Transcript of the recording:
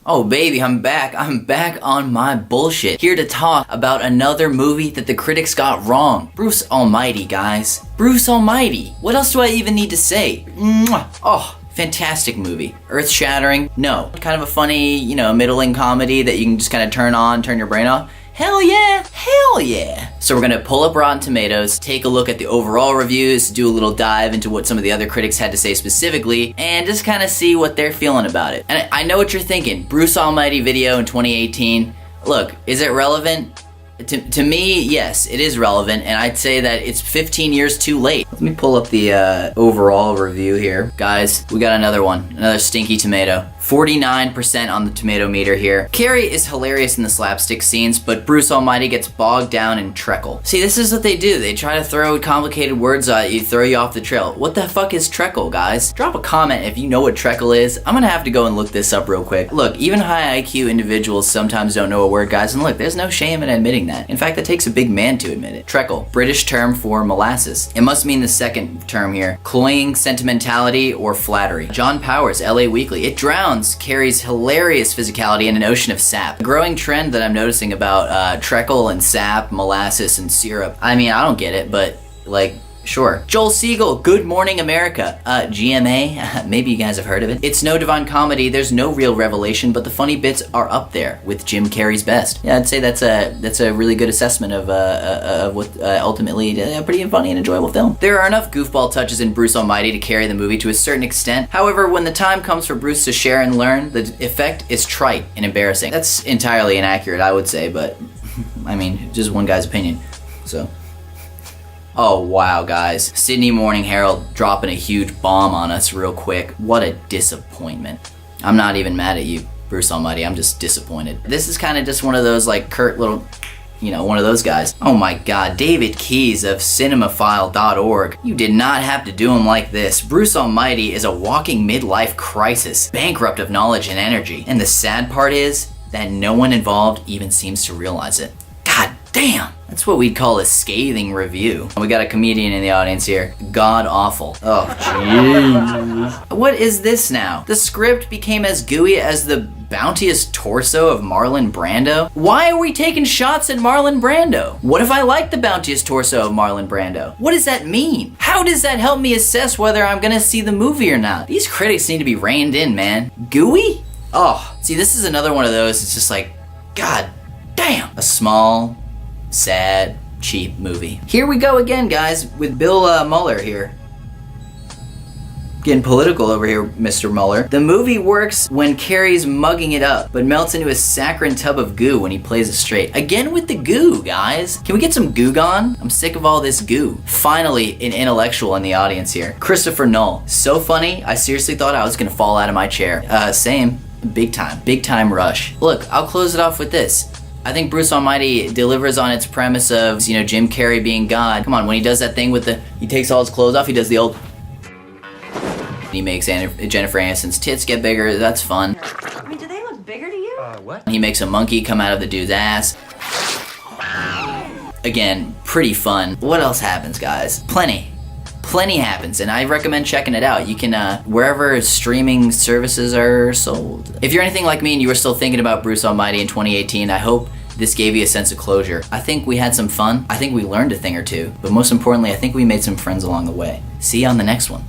Oh baby, I'm back. I'm back on my bullshit. Here to talk about another movie that the critics got wrong. Bruce Almighty, guys. Bruce Almighty. What else do I even need to say? Mwah. Oh, fantastic movie. Earth-shattering? No. Kind of a funny, middling comedy that you can just kind of turn your brain off. Hell yeah, hell yeah. So we're gonna pull up Rotten Tomatoes, take a look at the overall reviews, do a little dive into what some of the other critics had to say specifically, and just kind of see what they're feeling about it. And I know what you're thinking, Bruce Almighty video in 2018. Look, is it relevant? To me, yes, it is relevant, and I'd say that it's 15 years too late. Let me pull up the overall review here. Guys, we got another one, another stinky tomato. 49% on the tomato meter here. Carrie is hilarious in the slapstick scenes, but Bruce Almighty gets bogged down in treacle. See, this is what they do. They try to throw complicated words at you, throw you off the trail. What the fuck is treacle, guys? Drop a comment if you know what treacle is. I'm gonna have to go and look this up real quick. Look, even high IQ individuals sometimes don't know a word, guys, and look, there's no shame in admitting that. In fact, it takes a big man to admit it. Treacle, British term for molasses. It must mean the second term here. Cloying sentimentality or flattery. John Powers, LA Weekly. It drowns Carrie's hilarious physicality in an ocean of sap. A growing trend that I'm noticing about treacle and sap, molasses and syrup. I mean, I don't get it, but like, sure. Joel Siegel, Good Morning America. GMA, maybe you guys have heard of it. It's no divine comedy, there's no real revelation, but the funny bits are up there with Jim Carrey's best. Yeah, I'd say that's a really good assessment of what ultimately a pretty funny and enjoyable film. There are enough goofball touches in Bruce Almighty to carry the movie to a certain extent. However, when the time comes for Bruce to share and learn, the effect is trite and embarrassing. That's entirely inaccurate, I would say, but I mean, just one guy's opinion, so. Oh wow, guys. Sydney Morning Herald dropping a huge bomb on us real quick. What a disappointment. I'm not even mad at you, Bruce Almighty, I'm just disappointed. This is kind of just one of those like curt little, one of those guys. Oh my god, David Keyes of cinemaphile.org. You did not have to do him like this. Bruce Almighty is a walking midlife crisis, bankrupt of knowledge and energy. And the sad part is that no one involved even seems to realize it. God damn. That's what we'd call a scathing review. We got a comedian in the audience here. God awful. Oh, jeez. What is this now? The script became as gooey as the bounteous torso of Marlon Brando? Why are we taking shots at Marlon Brando? What if I like the bounteous torso of Marlon Brando? What does that mean? How does that help me assess whether I'm gonna see the movie or not? These critics need to be reined in, man. Gooey? Oh, see, this is another one of those. It's just like, god damn. A small, sad, cheap movie. Here we go again, guys, with Bill Mueller here. Getting political over here, Mr. Mueller. The movie works when Carrie's mugging it up, but melts into a saccharine tub of goo when he plays it straight. Again with the goo, guys. Can we get some goo gone? I'm sick of all this goo. Finally, an intellectual in the audience here. Christopher Knoll. So funny, I seriously thought I was gonna fall out of my chair. Same. Big time rush. Look, I'll close it off with this. I think Bruce Almighty delivers on its premise of, Jim Carrey being God. Come on, when he does that thing with he takes all his clothes off, he does the old, he makes Jennifer Aniston's tits get bigger, that's fun. I mean, do they look bigger to you? What? He makes a monkey come out of the dude's ass. Again, pretty fun. What else happens, guys? Plenty happens, and I recommend checking it out. You can, wherever streaming services are sold. If you're anything like me and you were still thinking about Bruce Almighty in 2018, I hope this gave you a sense of closure. I think we had some fun. I think we learned a thing or two. But most importantly, I think we made some friends along the way. See you on the next one.